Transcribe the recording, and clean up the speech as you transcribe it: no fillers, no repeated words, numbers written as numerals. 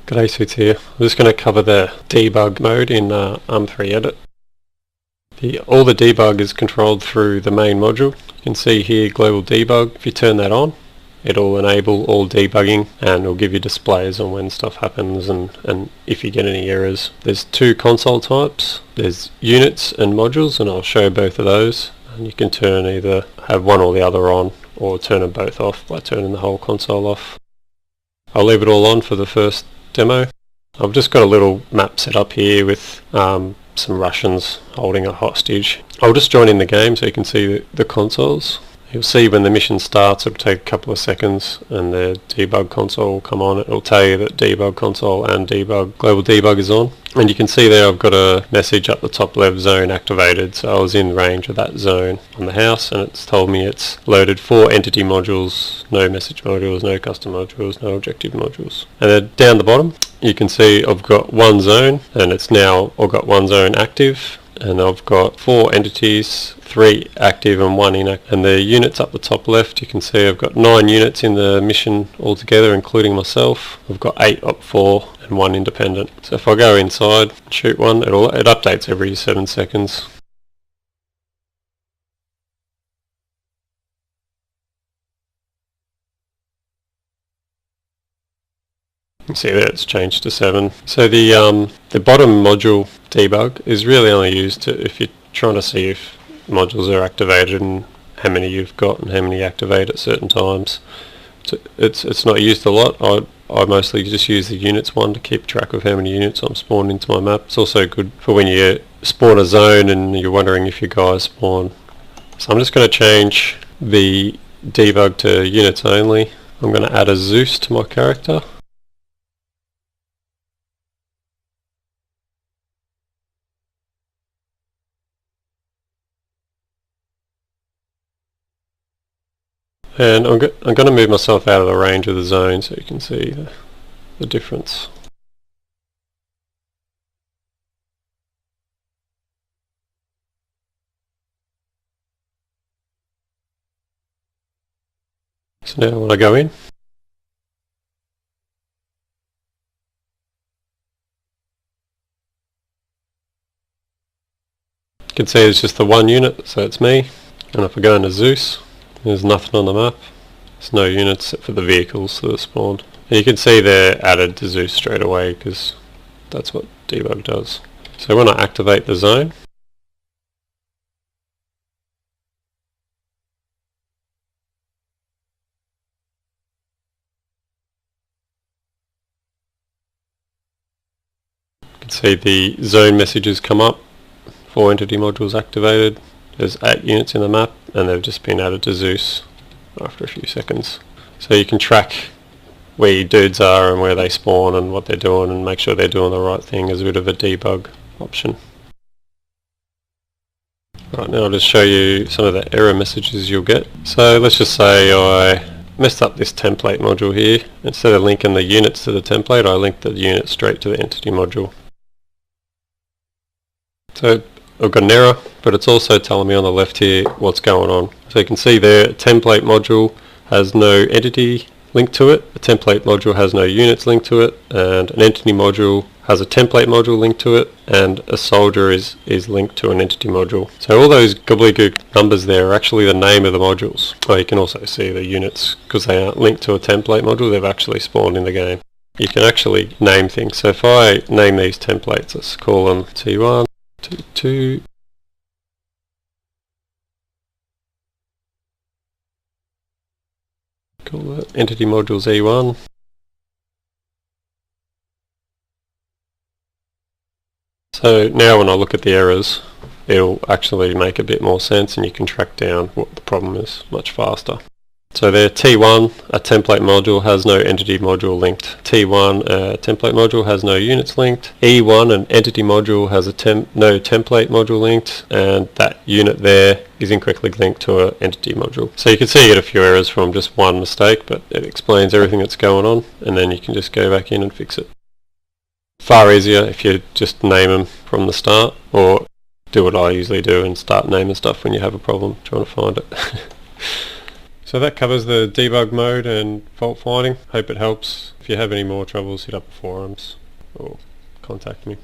G'day, Suits here. I'm just going to cover the debug mode in ARMAEdit. All the debug is controlled through the main module. You can see here global debug. If you turn that on, it'll enable all debugging and it'll give you displays on when stuff happens and if you get any errors. There's two console types. There's units and modules, and I'll show both of those. And you can turn either have one or the other on, or turn them both off by turning the whole console off. I'll leave it all on for the first demo. I've just got a little map set up here with some Russians holding a hostage. I'll just join in the game so you can see the consoles. You'll see when the mission starts, it'll take a couple of seconds and the debug console will come on. It'll tell you that debug console and global debug is on. And you can see there I've got a message up the top left, zone activated. So I was in range of that zone on the house, and it's told me it's loaded 4 entity modules, no message modules, no custom modules, no objective modules. And then down the bottom you can see I've got one zone, and I've got one zone active, and I've got 4 entities, 3 active and 1 inactive. And the units up the top left, you can see I've got 9 units in the mission altogether, including myself. I've got 8 op4 and 1 independent. So if I go inside and shoot one, it updates every 7 seconds. You can see there it's changed to 7. So the bottom module debug is really only used if you're trying to see if modules are activated and how many you've got and how many activate at certain times. So it's not used a lot. I mostly just use the units one to keep track of how many units I'm spawning into my map. It's also good for when you spawn a zone and you're wondering if your guys spawn. So I'm just going to change the debug to units only. I'm going to add a Zeus to my character. And I'm going to move myself out of the range of the zone so you can see the difference. So now when I go in, you can see it's just the one unit, so it's me. And if I go into Zeus, there's nothing on the map. There's no units except for the vehicles that are spawned. And you can see they're added to Zeus straight away because that's what debug does. So when I activate the zone, you can see the zone messages come up. 4 entity modules activated. There's 8 units in the map, and they've just been added to Zeus after a few seconds. So you can track where your dudes are and where they spawn and what they're doing, and make sure they're doing the right thing as a bit of a debug option. Right, now I'll just show you some of the error messages you'll get. So let's just say I messed up this template module here. Instead of linking the units to the template, I linked the units straight to the entity module. So I've got an error, but it's also telling me on the left here what's going on. So you can see there, a template module has no entity linked to it, a template module has no units linked to it, and an entity module has a template module linked to it, and a soldier is linked to an entity module. So all those gobbledygook numbers there are actually the name of the modules. Oh, you can also see the units, because they aren't linked to a template module, they've actually spawned in the game. You can actually name things. So if I name these templates, let's call them T1, T2, call that entity modules E1. So now when I look at the errors, it'll actually make a bit more sense and you can track down what the problem is much faster. So there, T1, a template module has no entity module linked. T1, a template module has no units linked. E1, an entity module has no template module linked, and that unit there is incorrectly linked to an entity module. So you can see you get a few errors from just one mistake, but it explains everything that's going on, and then you can just go back in and fix it. Far easier if you just name them from the start, or do what I usually do and start naming stuff when you have a problem trying to find it. So that covers the debug mode and fault finding. Hope it helps. If you have any more troubles, hit up the forums or contact me.